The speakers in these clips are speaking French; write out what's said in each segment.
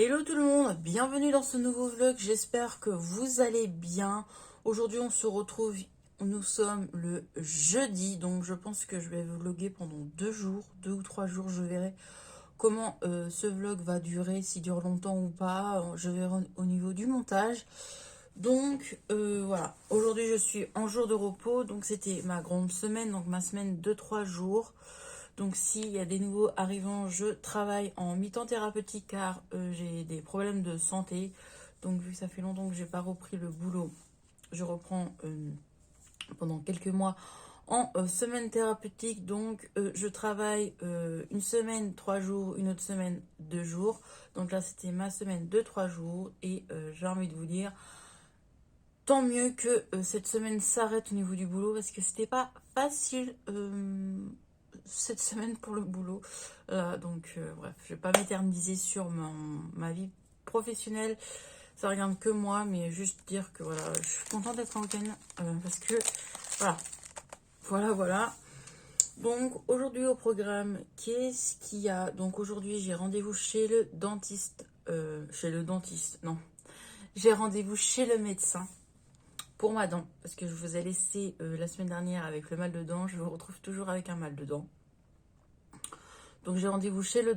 Hello tout le monde, bienvenue dans ce nouveau vlog, j'espère que vous allez bien. Aujourd'hui on se retrouve, nous sommes le jeudi, donc je pense que je vais vlogger pendant 2 jours, 2 ou 3 jours, je verrai comment ce vlog va durer, s'il dure longtemps ou pas, je verrai au niveau du montage. Donc voilà, aujourd'hui je suis en jour de repos, donc c'était ma grande semaine, donc ma semaine de 3 jours. Donc s'il y a des nouveaux arrivants, je travaille en mi-temps thérapeutique car j'ai des problèmes de santé. Donc vu que ça fait longtemps que j'ai pas repris le boulot, je reprends pendant quelques mois en semaine thérapeutique. Donc je travaille une semaine 3 jours, une autre semaine 2 jours. Donc là c'était ma semaine de 3 jours et j'ai envie de vous dire tant mieux que cette semaine s'arrête au niveau du boulot parce que c'était pas facile cette semaine pour le boulot. Donc bref, je vais pas m'éterniser sur ma vie professionnelle. Ça regarde que moi, mais juste dire que voilà, je suis contente d'être en week-end parce que voilà. Donc aujourd'hui au programme, qu'est-ce qu'il y a? Donc aujourd'hui j'ai rendez-vous chez le dentiste. Non. J'ai rendez-vous chez le médecin pour ma dent, parce que je vous ai laissé la semaine dernière avec le mal de dents, je vous retrouve toujours avec un mal de dents. Donc j'ai rendez-vous chez le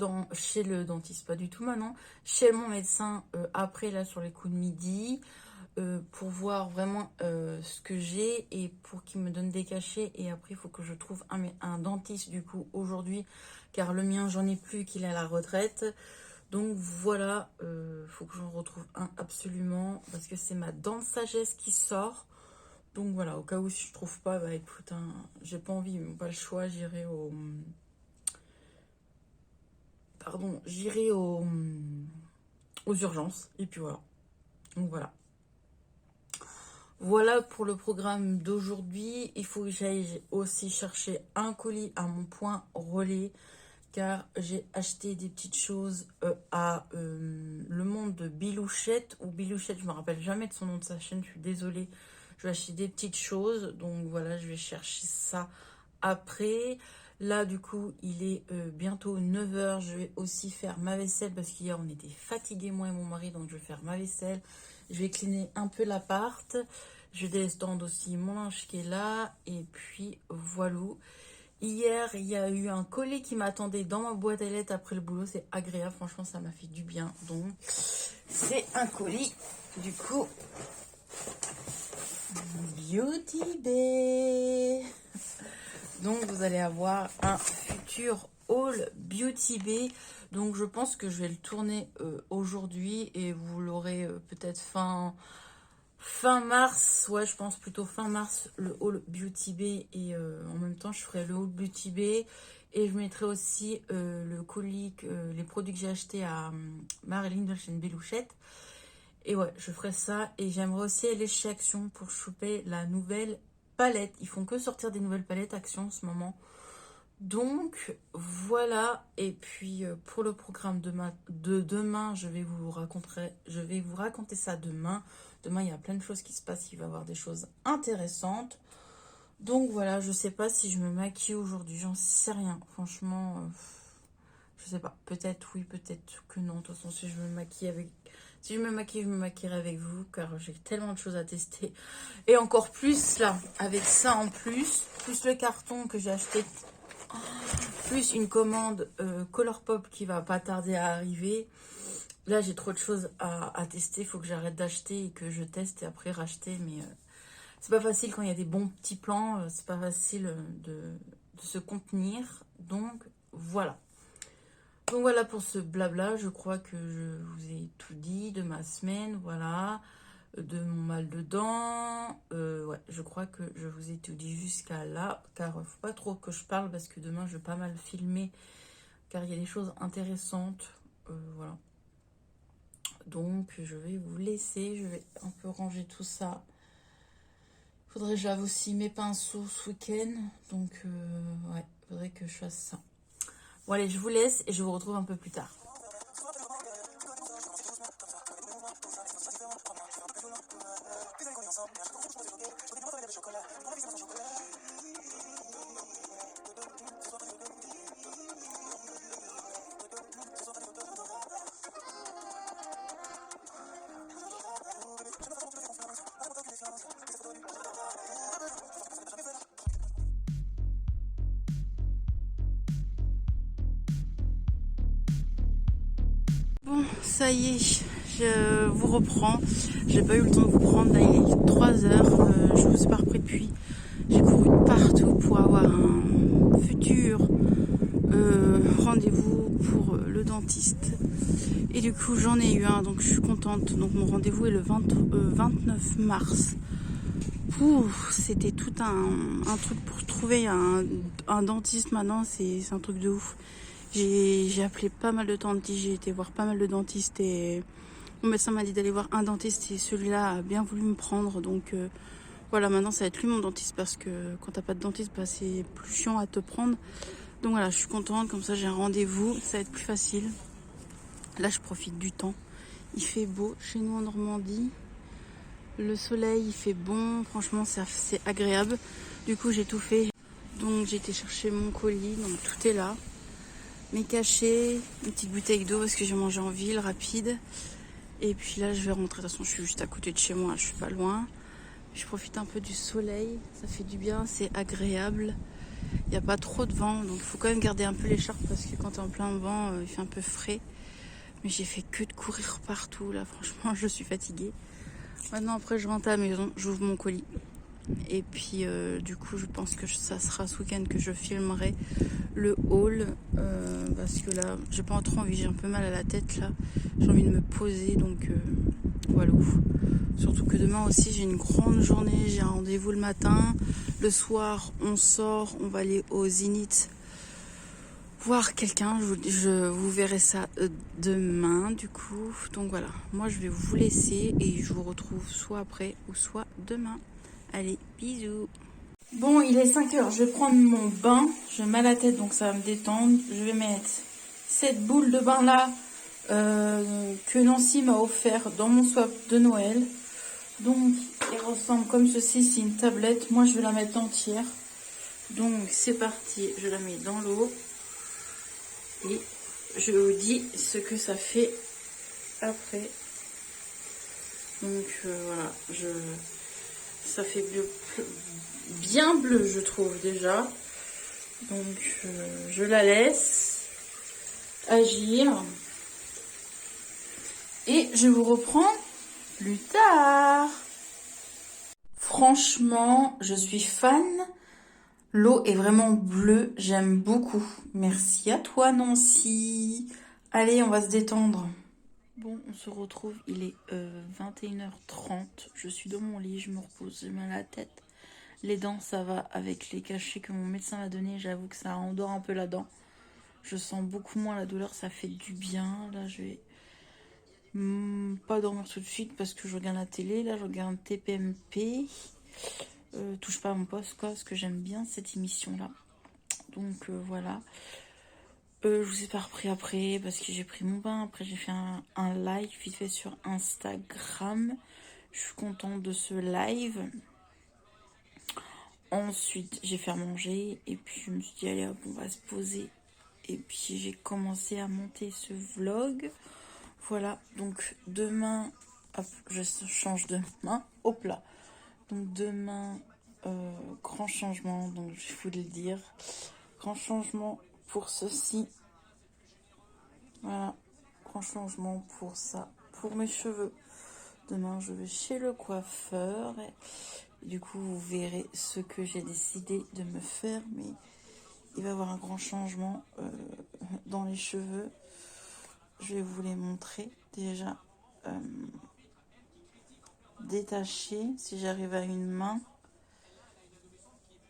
dentiste, pas du tout maintenant, chez mon médecin après là sur les coups de midi, pour voir vraiment ce que j'ai et pour qu'il me donne des cachets. Et après il faut que je trouve un dentiste du coup aujourd'hui, car le mien j'en ai plus, qu'il est à la retraite. Donc voilà, faut que j'en retrouve un absolument, parce que c'est ma dent de sagesse qui sort. Donc voilà, au cas où si je trouve pas, bah écoute, hein, j'ai pas envie, pas le choix, j'irai aux urgences. Et puis voilà. Donc voilà. Voilà pour le programme d'aujourd'hui. Il faut que j'aille aussi chercher un colis à mon point relais, car j'ai acheté des petites choses à Le Monde de Bilouchette, ou Bilouchette, je me rappelle jamais de son nom de sa chaîne, je suis désolée. Je vais acheter des petites choses, donc voilà, je vais chercher ça après. Là, du coup, il est bientôt 9 h. Je vais aussi faire ma vaisselle parce qu'hier, on était fatigués, moi et mon mari. Donc, je vais faire ma vaisselle. Je vais cleaner un peu l'appart. Je vais descendre aussi mon linge qui est là. Et puis, voilà. Hier, il y a eu un colis qui m'attendait dans ma boîte à lettres après le boulot. C'est agréable. Franchement, ça m'a fait du bien. Donc, c'est un colis. Du coup, Beauty Bay. Donc vous allez avoir un futur haul Beauty Bay. Donc je pense que je vais le tourner aujourd'hui et vous l'aurez peut-être fin mars. Ouais, je pense plutôt fin mars, le haul Beauty Bay. Et en même temps je ferai le haul Beauty Bay. Et je mettrai aussi le colis, les produits que j'ai achetés à Marilyn de la chaîne Belouchette. Et ouais, je ferai ça. Et j'aimerais aussi aller chez Action pour choper la nouvelle palette. Ils font que sortir des nouvelles palettes Action en ce moment. Donc voilà. Et puis pour le programme de demain, je vais vous raconter ça demain. Demain, il y a plein de choses qui se passent. Il va y avoir des choses intéressantes. Donc voilà, je sais pas si je me maquille aujourd'hui. J'en sais rien. Franchement, je sais pas. Peut-être oui, peut-être que non. De toute façon, si je me maquille, je me maquillerai avec vous, car j'ai tellement de choses à tester. Et encore plus là, avec ça en plus le carton que j'ai acheté, plus une commande Colourpop qui va pas tarder à arriver. Là, j'ai trop de choses à tester. Il faut que j'arrête d'acheter et que je teste et après racheter. Mais c'est pas facile quand il y a des bons petits plans. C'est pas facile de se contenir. Donc voilà. Donc voilà pour ce blabla, je crois que je vous ai tout dit de ma semaine, voilà, de mon mal de dents. Ouais, je crois que je vous ai tout dit jusqu'à là, car faut pas trop que je parle parce que demain je vais pas mal filmer, car il y a des choses intéressantes, voilà. Donc je vais vous laisser, je vais un peu ranger tout ça. Faudrait que je lave aussi mes pinceaux ce week-end, donc ouais, faudrait que je fasse ça. Bon allez, je vous laisse et je vous retrouve un peu plus tard. Bon, ça y est, je vous reprends. J'ai pas eu le temps de vous prendre. Là, il est 3 heures. Je vous ai pas repris depuis. J'ai couru partout pour avoir un futur rendez-vous pour le dentiste. Et du coup, j'en ai eu un, donc je suis contente. Donc, mon rendez-vous est le 29 mars. C'était tout un truc pour trouver un dentiste maintenant. C'est un truc de ouf. J'ai appelé pas mal de dentistes, j'ai été voir pas mal de dentistes et mon médecin m'a dit d'aller voir un dentiste et celui-là a bien voulu me prendre. Donc voilà, maintenant ça va être lui mon dentiste parce que quand t'as pas de dentiste, bah, c'est plus chiant à te prendre. Donc voilà, je suis contente, comme ça j'ai un rendez-vous, ça va être plus facile. Là je profite du temps. Il fait beau chez nous en Normandie. Le soleil il fait bon, franchement c'est agréable. Du coup j'ai tout fait. Donc j'ai été chercher mon colis, donc tout est là. Mes cachets, une petite bouteille d'eau parce que j'ai mangé en ville, rapide. Et puis là, je vais rentrer. De toute façon, je suis juste à côté de chez moi, je suis pas loin. Je profite un peu du soleil, ça fait du bien, c'est agréable. Il n'y a pas trop de vent, donc il faut quand même garder un peu l'écharpe parce que quand t'es en plein vent, il fait un peu frais. Mais j'ai fait que de courir partout, là, franchement, je suis fatiguée. Maintenant, après, je rentre à la maison, j'ouvre mon colis. Et puis, du coup, je pense que ça sera ce week-end que je filmerai le haul parce que là j'ai pas trop envie, j'ai un peu mal à la tête là, j'ai envie de me poser donc voilà. Surtout que demain aussi j'ai une grande journée, j'ai un rendez-vous le matin, le soir on sort, on va aller au Zénith voir quelqu'un, je vous verrai ça demain du coup. Donc voilà, moi je vais vous laisser et je vous retrouve soit après ou soit demain. Allez, bisous. Bon, il est 5 heures, je vais prendre mon bain, j'ai mal à la tête donc ça va me détendre. Je vais mettre cette boule de bain là que Nancy m'a offert dans mon swap de Noël. Donc, elle ressemble comme ceci, c'est une tablette. Moi, je vais la mettre entière. Donc, c'est parti, je la mets dans l'eau. Et je vous dis ce que ça fait après. Donc, voilà, ça fait bien bleu, je trouve déjà. Donc, je la laisse agir. Et je vous reprends plus tard. Franchement, je suis fan. L'eau est vraiment bleue, j'aime beaucoup. Merci à toi, Nancy. Allez, on va se détendre. Bon, on se retrouve, il est 21h30. Je suis dans mon lit, je me repose, j'ai mal à la tête. Les dents, ça va avec les cachets que mon médecin m'a donné. J'avoue que ça endort un peu la dent. Je sens beaucoup moins la douleur, ça fait du bien. Là, je vais pas dormir tout de suite parce que je regarde la télé. Là, je regarde TPMP. Touche pas à mon poste, quoi, parce que j'aime bien cette émission-là. Donc, voilà. Je vous ai pas repris après parce que j'ai pris mon bain. Après, j'ai fait un live vite fait sur Instagram. Je suis contente de ce live. Ensuite, j'ai fait à manger et puis je me suis dit, allez hop, on va se poser. Et puis, j'ai commencé à monter ce vlog. Voilà, donc demain, hop, je change de main. Hop là. Donc demain, grand changement, donc je vais vous le dire. Grand changement pour ceci. Voilà, grand changement pour ça. Pour mes cheveux. Demain, je vais chez le coiffeur. Et du coup, vous verrez ce que j'ai décidé de me faire. Mais il va y avoir un grand changement dans les cheveux. Je vais vous les montrer déjà. Détaché, si j'arrive à une main.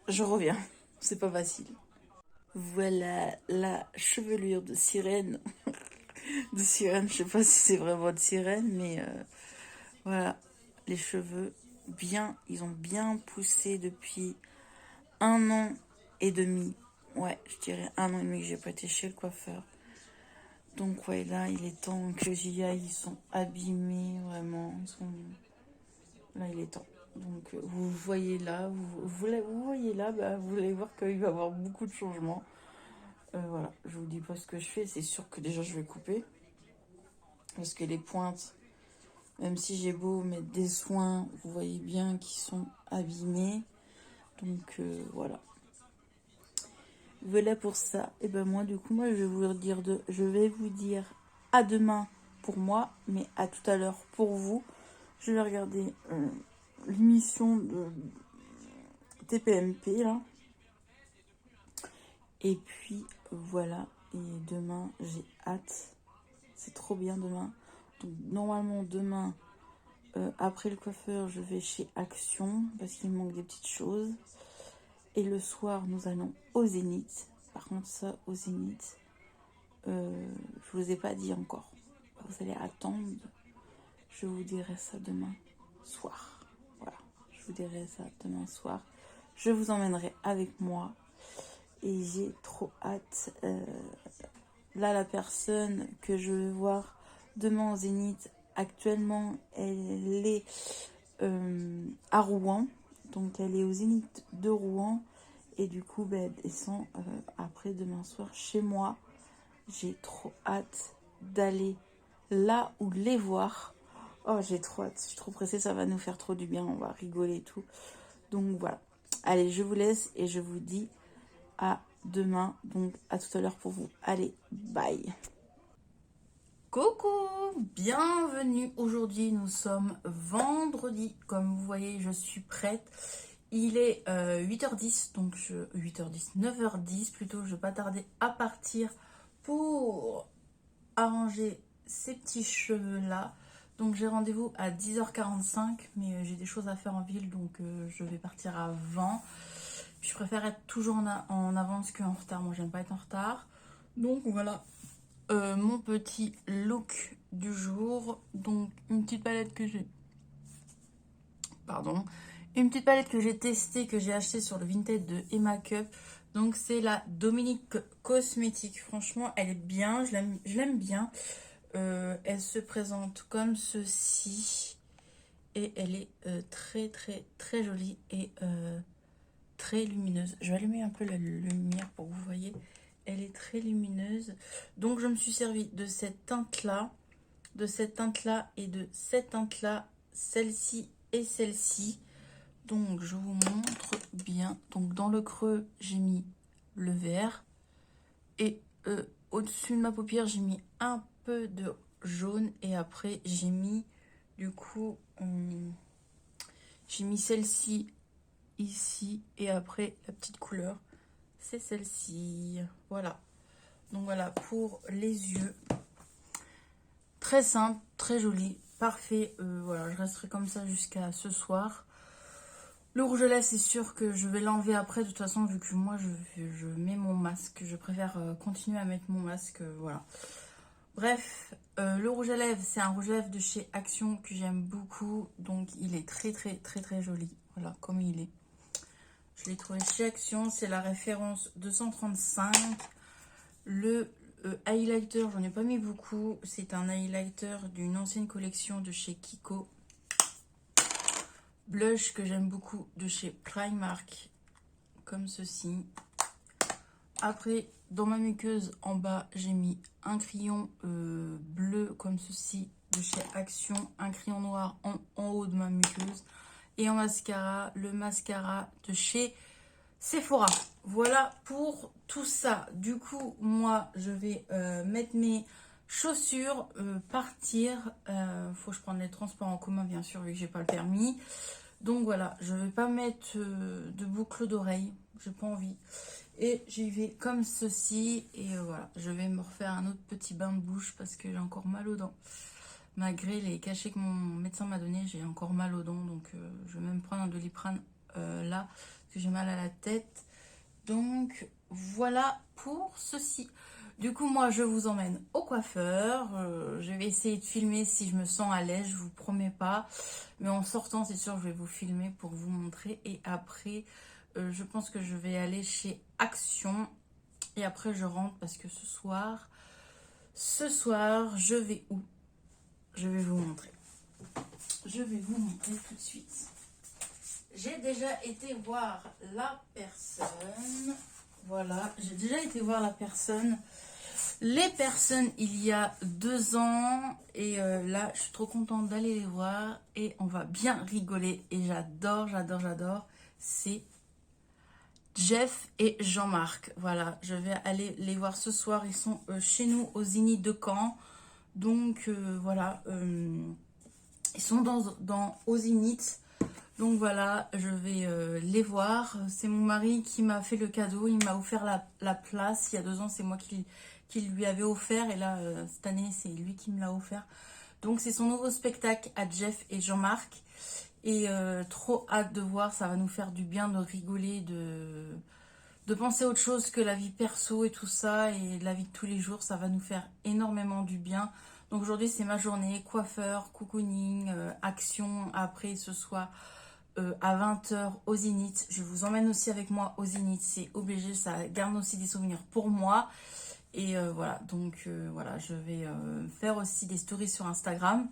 Je reviens. C'est pas facile. Voilà la chevelure de sirène. De sirène, je sais pas si c'est vraiment de sirène, mais voilà. Les cheveux, bien, ils ont bien poussé depuis 1 an et demi. Ouais, je dirais 1 an et demi que j'ai pas été chez le coiffeur. Donc ouais, là, il est temps que j'y aille. Ils sont abîmés, vraiment. Là, il est temps. Donc vous voyez là, vous voyez là, bah, vous allez voir qu'il va y avoir beaucoup de changements. Voilà, je vous dis pas ce que je fais, c'est sûr que déjà je vais couper. Parce que les pointes, même si j'ai beau mettre des soins, vous voyez bien qu'ils sont abîmés. Donc voilà. Voilà pour ça. Et ben moi du coup, je vais vous dire à demain pour moi, mais à tout à l'heure pour vous. Je vais regarder l'émission de TPMP là. Et puis voilà, et demain j'ai hâte, c'est trop bien demain. Donc normalement demain, après le coiffeur, je vais chez Action parce qu'il me manque des petites choses. Et le soir, nous allons au Zénith. Par contre ça, au Zénith, je vous ai pas dit encore. Vous allez attendre, je vous dirai ça demain soir. Voilà, je vous dirai ça demain soir. Je vous emmènerai avec moi. Et j'ai trop hâte. Là, la personne que je vais voir demain au Zénith, actuellement, elle est à Rouen. Donc, elle est au Zénith de Rouen. Et du coup, elle descend après demain soir chez moi. J'ai trop hâte d'aller là où les voir. Oh, j'ai trop hâte. Je suis trop pressée. Ça va nous faire trop du bien. On va rigoler et tout. Donc, voilà. Allez, je vous laisse et je vous dis à demain, donc à tout à l'heure pour vous. Allez, bye. Coucou, bienvenue. Aujourd'hui, nous sommes vendredi. Comme vous voyez, je suis prête. Il est 8h10, donc 8h10, 9h10 plutôt. Je ne vais pas tarder à partir pour arranger ces petits cheveux-là. Donc j'ai rendez-vous à 10h45, mais j'ai des choses à faire en ville, donc je vais partir avant. Je préfère être toujours en avance qu'en retard. Moi, j'aime pas être en retard. Donc, voilà mon petit look du jour. Donc, une petite palette que j'ai... Pardon. Une petite palette que j'ai testée, que j'ai achetée sur le Vinted de Emma Cup. Donc, c'est la Dominique Cosmétique. Franchement, elle est bien. Je l'aime bien. Elle se présente comme ceci. Et elle est très, très, très jolie. Et... très lumineuse. Je vais allumer un peu la lumière pour que vous voyez. Elle est très lumineuse. Donc je me suis servi de cette teinte-là, de cette teinte-là et de cette teinte-là, celle-ci et celle-ci. Donc je vous montre bien. Donc dans le creux, j'ai mis le vert. Et au-dessus de ma paupière, j'ai mis un peu de jaune. Et après, j'ai mis, du coup, j'ai mis celle-ci ici, et après la petite couleur c'est celle-ci. Voilà, donc voilà pour les yeux, très simple, très joli, parfait. Voilà, je resterai comme ça jusqu'à ce soir. Le rouge à lèvres, c'est sûr que je vais l'enlever après, de toute façon, vu que moi je mets mon masque. Je préfère continuer à mettre mon masque, voilà. Bref, le rouge à lèvres, c'est un rouge à lèvres de chez Action que j'aime beaucoup, donc il est très très très très joli. Voilà, comme il est. Je l'ai trouvé chez Action, c'est la référence 235. Le highlighter, j'en ai pas mis beaucoup. C'est un highlighter d'une ancienne collection de chez Kiko. Blush que j'aime beaucoup de chez Primark, comme ceci. Après, dans ma muqueuse, en bas, j'ai mis un crayon bleu comme ceci de chez Action. Un crayon noir en haut de ma muqueuse. Et en mascara, le mascara de chez Sephora. Voilà pour tout ça. Du coup, moi, je vais mettre mes chaussures, partir. Faut que je prenne les transports en commun, bien sûr, vu que j'ai pas le permis. Donc voilà, je vais pas mettre de boucle d'oreille. J'ai pas envie. Et j'y vais comme ceci. Et voilà, je vais me refaire un autre petit bain de bouche parce que j'ai encore mal aux dents. Malgré les cachets que mon médecin m'a donné, j'ai encore mal aux dents. Donc je vais même prendre un Doliprane là, parce que j'ai mal à la tête. Donc voilà pour ceci. Du coup, moi, je vous emmène au coiffeur. Je vais essayer de filmer si je me sens à l'aise, je vous promets pas. Mais en sortant, c'est sûr, je vais vous filmer pour vous montrer. Et après, je pense que je vais aller chez Action. Et après, je rentre parce que ce soir, je vais où? Je vais vous montrer. Je vais vous montrer tout de suite. J'ai déjà été voir la personne. Voilà, j'ai déjà été voir la personne. Les personnes il y a 2 ans. Et là, je suis trop contente d'aller les voir. Et on va bien rigoler. Et j'adore, j'adore, j'adore. C'est Jeff et Jean-Marc. Voilà, je vais aller les voir ce soir. Ils sont chez nous au Zénith de Caen. Donc voilà, ils sont au Zénith. Donc voilà, je vais les voir. C'est mon mari qui m'a fait le cadeau. Il m'a offert la place. Il y a 2 ans, c'est moi qui lui avais offert. Et là, cette année, c'est lui qui me l'a offert. Donc c'est son nouveau spectacle à Jeff et Jean-Marc. Et trop hâte de voir. Ça va nous faire du bien de rigoler, de penser à autre chose que la vie perso et tout ça. Et la vie de tous les jours, ça va nous faire énormément du bien. Donc aujourd'hui, c'est ma journée. Coiffeur, cocooning, action. Après, ce soir... à 20h au Zénith. Je vous emmène aussi avec moi au Zénith. C'est obligé, ça garde aussi des souvenirs pour moi. Et voilà, donc voilà, je vais faire aussi des stories sur Instagram.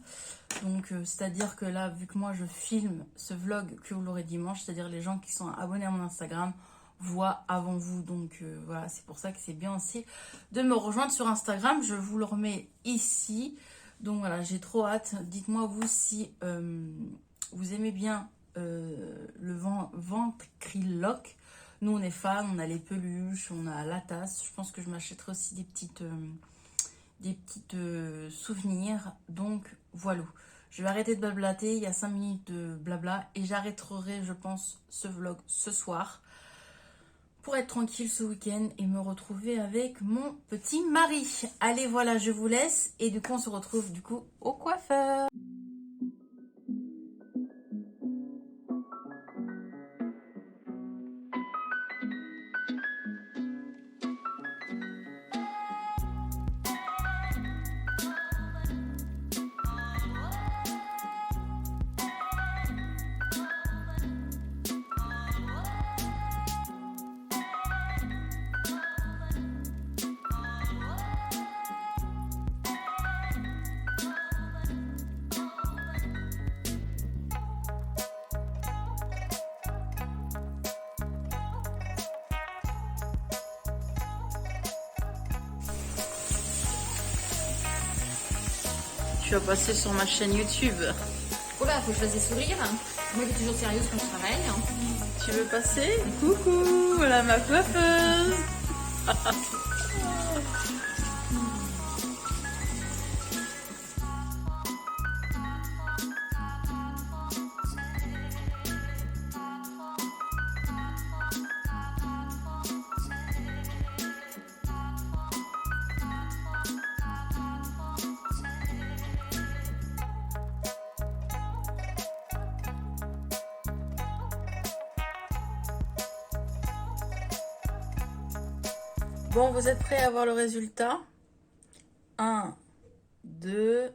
Donc c'est-à-dire que là, vu que moi je filme ce vlog que vous l'aurez dimanche, c'est-à-dire les gens qui sont abonnés à mon Instagram voient avant vous. Donc voilà, c'est pour ça que c'est bien aussi de me rejoindre sur Instagram. Je vous le remets ici. Donc voilà, j'ai trop hâte. Dites-moi vous si vous aimez bien le ventriloque. Nous on est fans, on a les peluches, on a la tasse. Je pense que je m'achèterai aussi des petites souvenirs. Donc voilà. Je vais arrêter de blablater, il y a 5 minutes de blabla et j'arrêterai, je pense, ce vlog ce soir pour être tranquille ce week-end et me retrouver avec mon petit mari. Allez, voilà, je vous laisse et du coup on se retrouve du coup au coiffeur. Tu vas passer sur ma chaîne YouTube. Oh là, faut que je fasse des sourires. Moi, je suis toujours sérieuse quand je travaille. Tu veux passer? Coucou, voilà ma coiffeuse. Bon, vous êtes prêts à voir le résultat? 1, 2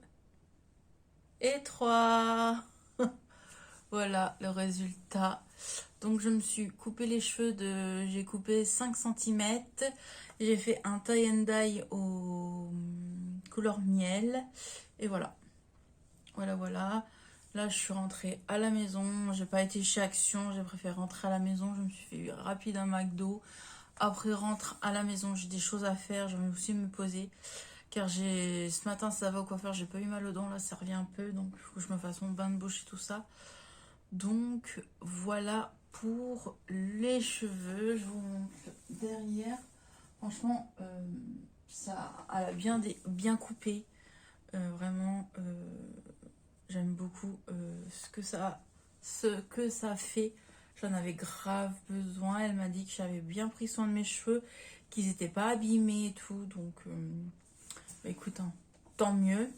et 3. Voilà le résultat. Donc je me suis coupé les cheveux j'ai coupé 5 cm. J'ai fait un tie and dye au couleur miel. Et voilà. Voilà. Là, je suis rentrée à la maison. J'ai pas été chez Action. J'ai préféré rentrer à la maison. Je me suis fait rapide un McDo. Après, rentre à la maison. J'ai des choses à faire. Je vais aussi me poser. Car ce matin, ça va au coiffeur. J'ai pas eu mal aux dents. Là, ça revient un peu. Donc, il faut que je me fasse mon bain de bouche et tout ça. Donc, voilà pour les cheveux. Je vous montre derrière. Franchement, ça a bien coupé. Vraiment, j'aime beaucoup ce que ça fait. J'en avais grave besoin. Elle m'a dit que j'avais bien pris soin de mes cheveux, qu'ils n'étaient pas abîmés et tout. Donc, écoute, hein, tant mieux.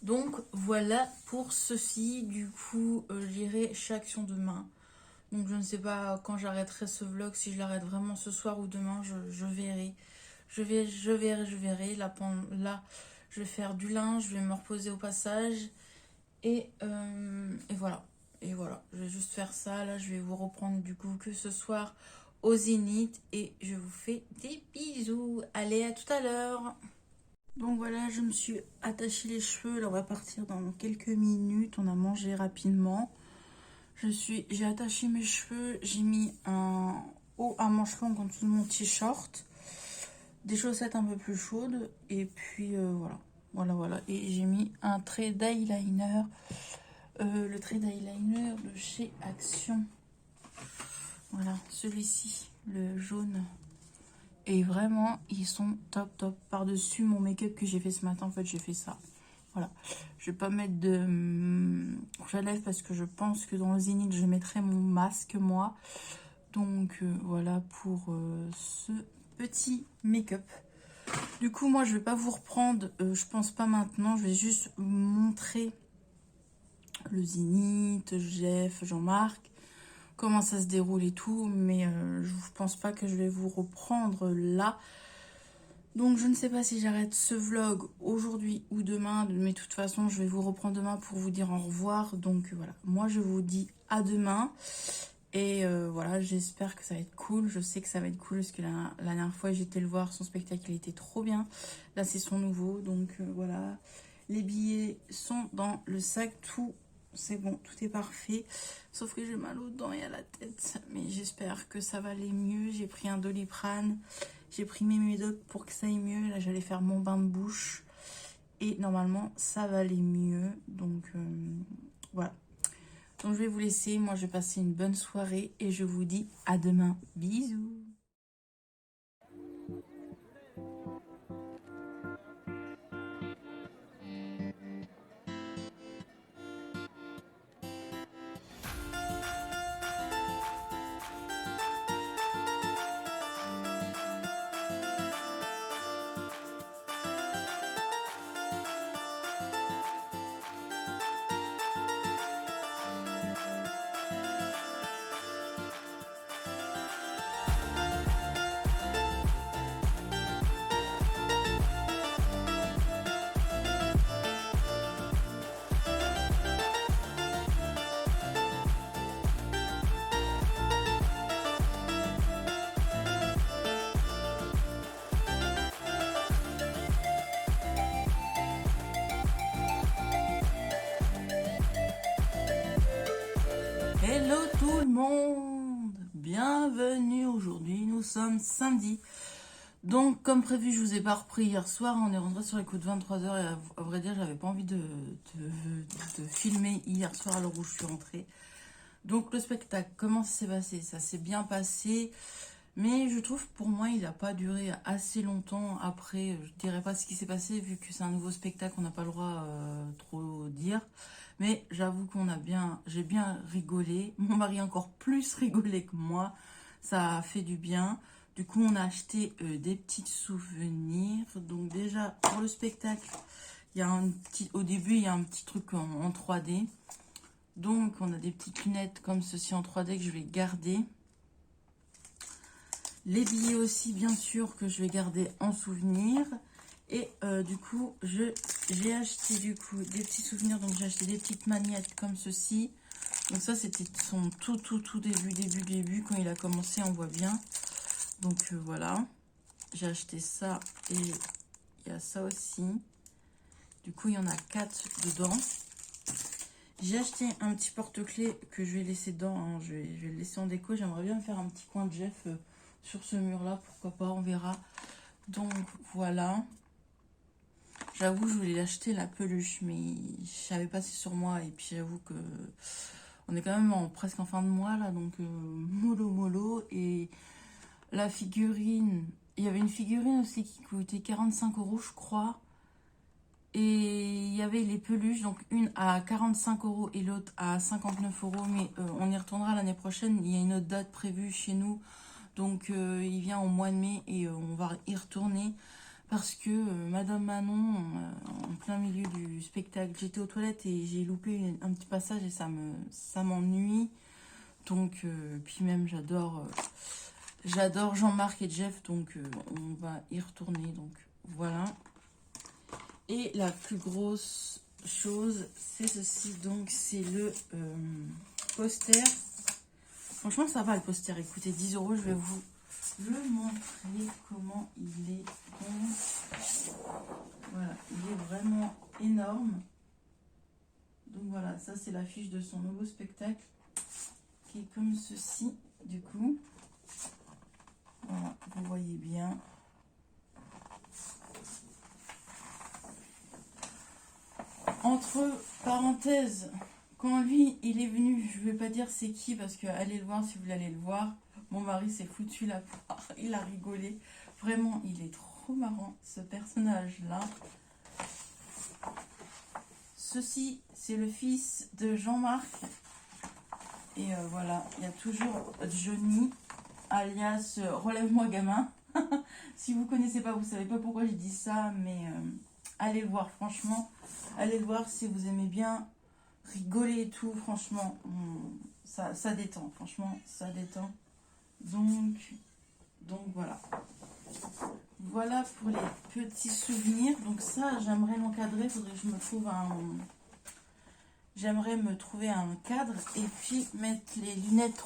Donc, voilà pour ceci. Du coup, j'irai chez Action demain. Donc, je ne sais pas quand j'arrêterai ce vlog. Si je l'arrête vraiment ce soir ou demain, je verrai. Je verrai. Là, je vais faire du linge. Je vais me reposer au passage. Et voilà. Et voilà, je vais juste faire ça. Là, je vais vous reprendre du coup que ce soir au Zénith. Et je vous fais des bisous. Allez, à tout à l'heure. Donc voilà, je me suis attaché les cheveux. Là, on va partir dans quelques minutes. On a mangé rapidement. J'ai attaché mes cheveux. J'ai mis un haut à manches longues en dessous de mon t-shirt. Des chaussettes un peu plus chaudes. Et puis voilà. Et j'ai mis un trait d'eyeliner. Le trait d'eyeliner de chez Action. Voilà, celui-ci, le jaune. Et vraiment, ils sont top, top. Par-dessus mon make-up que j'ai fait ce matin, en fait, j'ai fait ça. Voilà. Je vais pas mettre de rouge à lèvres parce que je pense que dans le Zénith, je mettrai mon masque, moi. Donc, voilà pour ce petit make-up. Du coup, moi, je vais pas vous reprendre, je pense pas maintenant. Je vais juste vous montrer le Zénith, Jeff, Jean-Marc, comment ça se déroule et tout. Mais je pense pas que je vais vous reprendre là. Donc, je ne sais pas si j'arrête ce vlog aujourd'hui ou demain. Mais de toute façon, je vais vous reprendre demain pour vous dire au revoir. Donc, voilà. Moi, je vous dis à demain. Et voilà, j'espère que ça va être cool. Je sais que ça va être cool parce que la dernière fois, j'étais le voir. Son spectacle, il était trop bien. Là, c'est son nouveau. Donc, voilà. Les billets sont dans le sac. Tout, c'est bon. Tout est parfait. Sauf que j'ai mal aux dents et à la tête. Mais j'espère que ça va aller mieux. J'ai pris un Doliprane. J'ai pris mes médocs pour que ça aille mieux. Là, j'allais faire mon bain de bouche. Et normalement, ça va aller mieux. Donc, voilà. Donc, je vais vous laisser. Moi, je vais passer une bonne soirée. Et je vous dis à demain. Bisous. Hello tout le monde, bienvenue. Aujourd'hui nous sommes samedi, donc comme prévu je vous ai pas repris hier soir. On est rentré sur les coups de 23h et à vrai dire j'avais pas envie de filmer hier soir à l'heure où je suis rentrée. Donc le spectacle, comment ça s'est passé? Ça s'est bien passé, mais je trouve pour moi il n'a pas duré assez longtemps. Après je dirais pas ce qui s'est passé vu que c'est un nouveau spectacle, on n'a pas le droit trop dire. Mais j'avoue j'ai bien rigolé. Mon mari a encore plus rigolé que moi. Ça a fait du bien. Du coup, on a acheté des petits souvenirs. Donc déjà, pour le spectacle, au début, il y a un petit truc en 3D. Donc, on a des petites lunettes comme ceci en 3D que je vais garder. Les billets aussi, bien sûr, que je vais garder en souvenir. Et du coup, j'ai acheté des petits souvenirs. Donc, j'ai acheté des petites magnettes comme ceci. Donc, ça, c'était son tout début. Quand il a commencé, on voit bien. Donc, voilà. J'ai acheté ça et il y a ça aussi. Du coup, il y en a 4 dedans. J'ai acheté un petit porte-clés que je vais laisser dedans. Hein. Je vais le laisser en déco. J'aimerais bien faire un petit coin de Jeff sur ce mur-là. Pourquoi pas, on verra. Donc, voilà. J'avoue, je voulais l'acheter la peluche, mais je savais pas si c'est sur moi. Et puis j'avoue que on est quand même presque en fin de mois là, donc mollo. Et la figurine, il y avait une figurine aussi qui coûtait 45 € je crois. Et il y avait les peluches, donc une à 45 € et l'autre à 59 €. Mais on y retournera l'année prochaine. Il y a une autre date prévue chez nous. Donc il vient au mois de mai et on va y retourner. Parce que Madame Manon, en plein milieu du spectacle, j'étais aux toilettes et j'ai loupé un petit passage et ça m'ennuie. Donc, puis même j'adore Jean-Marc et Jeff, donc on va y retourner. Donc voilà. Et la plus grosse chose, c'est ceci. Donc c'est le poster. Franchement, ça va le poster. Écoutez, 10 €, je vais vous le montrer comment il est. Voilà, il est vraiment énorme. Donc voilà, ça c'est l'affiche de son nouveau spectacle qui est comme ceci du coup. Voilà, vous voyez bien. Entre parenthèses, quand lui il est venu, je vais pas dire c'est qui parce que allez le voir si vous voulez aller le voir. Mon mari s'est foutu la poire, il a rigolé. Vraiment, il est trop marrant, ce personnage-là. Ceci, c'est le fils de Jean-Marc. Et voilà, il y a toujours Johnny, alias Relève-moi gamin. Si vous ne connaissez pas, vous ne savez pas pourquoi j'ai dit ça, mais allez le voir, franchement. Allez le voir si vous aimez bien rigoler et tout, franchement. Ça détend, franchement, ça détend. Donc voilà. Voilà pour les petits souvenirs. Donc ça, j'aimerais l'encadrer. Il faudrait que je me trouve J'aimerais me trouver un cadre et puis mettre les lunettes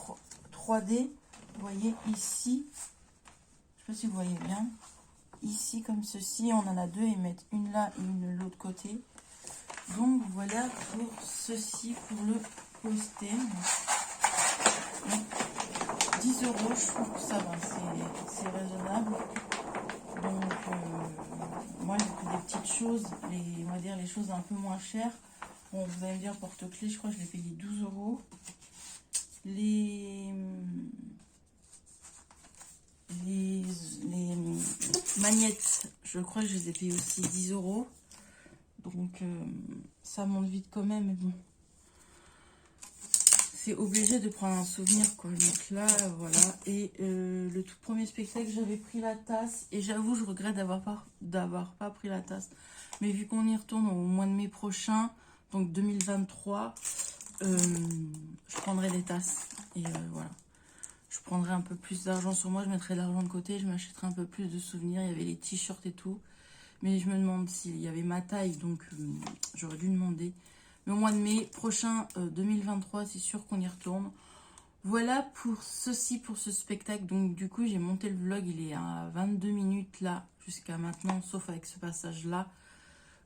3D. Vous voyez ici. Je sais pas si vous voyez bien. Ici comme ceci. On en a deux et mettre une là et une de l'autre côté. Donc voilà pour ceci, pour le poster. Donc, 10 €, je trouve que ça va. C'est raisonnable. Donc moi j'ai pris des petites choses. On va dire les choses un peu moins chères. Bon, vous allez me dire porte-clés, je crois que je l'ai payé 12 €. Les magnettes, je crois que je les ai payées aussi 10 €. Donc ça monte vite quand même, mais bon. C'est obligé de prendre un souvenir, quoi. Donc là, voilà. Et le tout premier spectacle, j'avais pris la tasse. Et j'avoue, je regrette d'avoir pas pris la tasse. Mais vu qu'on y retourne au mois de mai prochain, donc 2023, je prendrai des tasses. Et voilà. Je prendrai un peu plus d'argent sur moi. Je mettrai de l'argent de côté. Je m'achèterai un peu plus de souvenirs. Il y avait les t-shirts et tout. Mais je me demande s'il y avait ma taille. Donc j'aurais dû demander. Mais au mois de mai prochain, 2023, c'est sûr qu'on y retourne. Voilà pour ceci, pour ce spectacle. Donc du coup, j'ai monté le vlog. Il est à 22 minutes là, jusqu'à maintenant, sauf avec ce passage-là.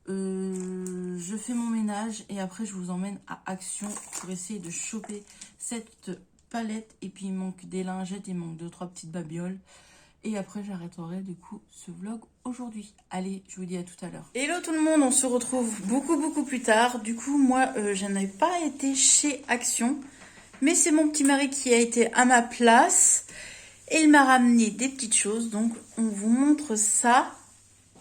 Je fais mon ménage et après je vous emmène à Action pour essayer de choper cette palette. Et puis il manque des lingettes, il manque 2-3 petites babioles. Et après j'arrêterai du coup ce vlog aujourd'hui. Allez, je vous dis à tout à l'heure. Hello tout le monde, on se retrouve beaucoup plus tard. Du coup moi je n'avais pas été chez Action, mais c'est mon petit mari qui a été à ma place. Et il m'a ramené des petites choses, donc on vous montre ça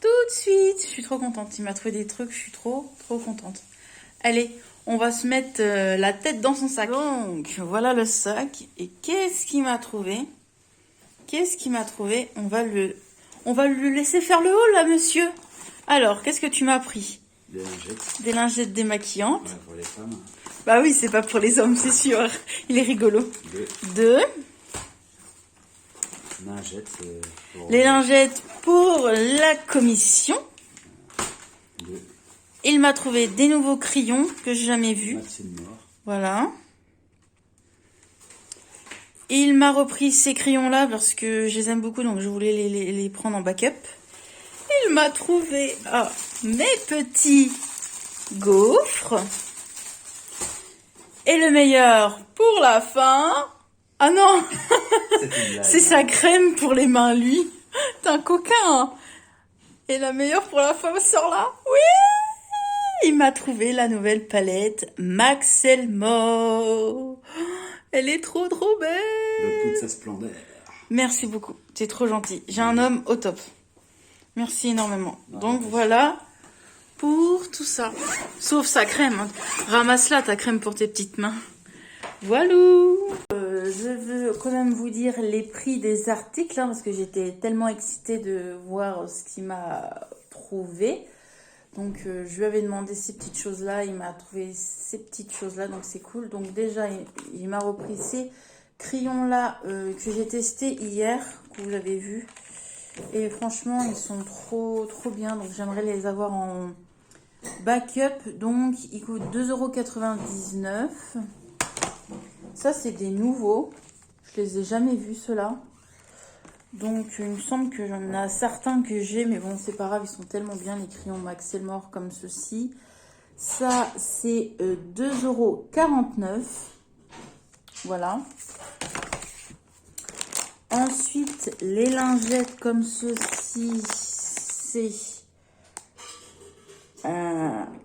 tout de suite. Je suis trop contente, il m'a trouvé des trucs, je suis trop contente. Allez, on va se mettre la tête dans son sac. Donc voilà le sac, et qu'est-ce qu'il m'a trouvé? Qu'est-ce qu'il m'a trouvé? On va le laisser faire le haul là, monsieur. Alors, qu'est-ce que tu m'as pris? Des lingettes. Des lingettes démaquillantes. Ouais, pour les femmes. Bah oui, c'est pas pour les hommes, c'est sûr. Il est rigolo. Deux. Lingettes pour... Les lingettes pour la commission. Deux. Il m'a trouvé des nouveaux crayons que j'ai jamais vus. Maxime Noir. Voilà. Il m'a repris ces crayons-là parce que je les aime beaucoup, donc je voulais les prendre en backup. Il m'a trouvé mes petits gaufres. Et le meilleur pour la fin. Ah non, c'est sa crème pour les mains, lui. T'es un coquin, hein. Et la meilleure pour la fin sort là. Oui, il m'a trouvé la nouvelle palette Max Elmo. Elle est trop belle. De toute sa splendeur. Merci beaucoup, t'es trop gentil. J'ai un homme au top. Merci énormément. Donc voilà pour tout ça. Sauf sa crème. Ramasse-la, ta crème pour tes petites mains. Voilà. Je veux quand même vous dire les prix des articles, hein, parce que j'étais tellement excitée de voir ce qu'il m'a trouvé. Donc je lui avais demandé ces petites choses-là, il m'a trouvé ces petites choses-là, donc c'est cool. Donc déjà, il m'a repris ces crayons-là que j'ai testés hier, que vous avez vu. Et franchement, ils sont trop bien, donc j'aimerais les avoir en backup. Donc ils coûtent 2,99 €. Ça, c'est des nouveaux. Je les ai jamais vus, ceux-là. Donc, il me semble que j'en ai certains que j'ai, mais bon, c'est pas grave, ils sont tellement bien, les crayons Max Elmo comme ceci. Ça, c'est 2,49 €. Voilà. Ensuite, les lingettes comme ceci, c'est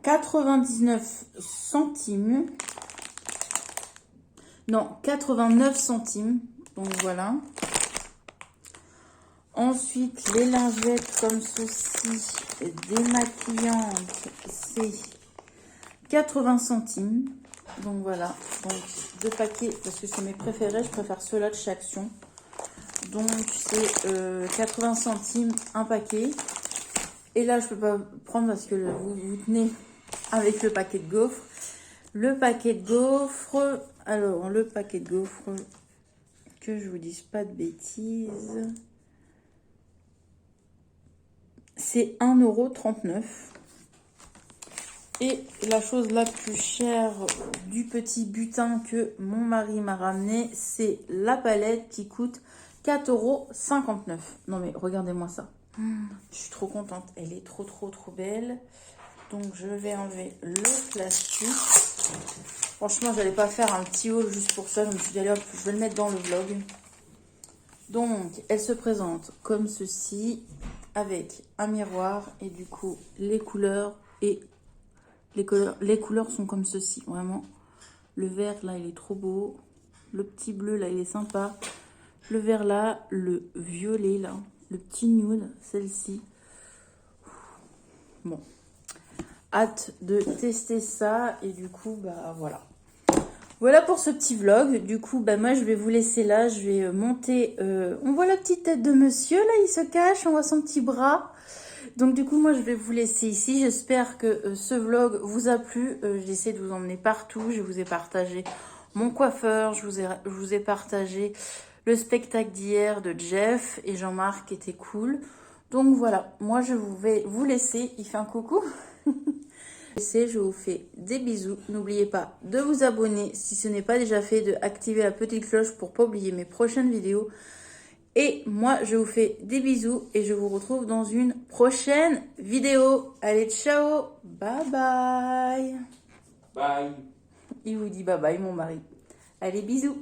99 centimes. Non, 89 centimes. Donc, voilà. Ensuite, les lingettes comme ceci, démaquillantes, c'est 80 centimes. Donc voilà, donc 2 paquets, parce que c'est mes préférés, je préfère ceux-là de chez Action. Donc c'est 80 centimes un paquet. Et là, je peux pas prendre parce que vous tenez avec le paquet de gaufres. Le paquet de gaufres, alors le paquet de gaufres, que je vous dise pas de bêtises, c'est 1,39 €. Et la chose la plus chère du petit butin que mon mari m'a ramené, c'est la palette qui coûte 4,59 €. Non mais regardez-moi ça. Je suis trop contente. Elle est trop belle. Donc je vais enlever le plastique. Franchement, j'allais pas faire un petit haul juste pour ça. Je me suis dit, allez hop, je vais le mettre dans le vlog. Donc, elle se présente comme ceci, avec un miroir et du coup, les couleurs. Et les couleurs sont comme ceci, vraiment. Le vert, là, il est trop beau. Le petit bleu, là, il est sympa. Le vert, là, le violet, là. Le petit nude, celle-ci. Bon. Hâte de tester ça. Et du coup, bah, voilà. Voilà pour ce petit vlog. Du coup, bah, moi, je vais vous laisser là. Je vais monter... on voit la petite tête de monsieur, là, il se cache. On voit son petit bras. Donc, du coup, moi, je vais vous laisser ici. J'espère que ce vlog vous a plu. J'essaie de vous emmener partout. Je vous ai partagé mon coiffeur. Je vous ai partagé le spectacle d'hier de Jeff et Jean-Marc qui était cool. Donc, voilà. Moi, je vais vous laisser. Il fait un coucou. Je vous fais des bisous. N'oubliez pas de vous abonner si ce n'est pas déjà fait, de activer la petite cloche pour pas oublier mes prochaines vidéos. Et moi, je vous fais des bisous et je vous retrouve dans une prochaine vidéo. Allez, ciao, bye bye. Bye. Il vous dit bye bye, mon mari. Allez, bisous.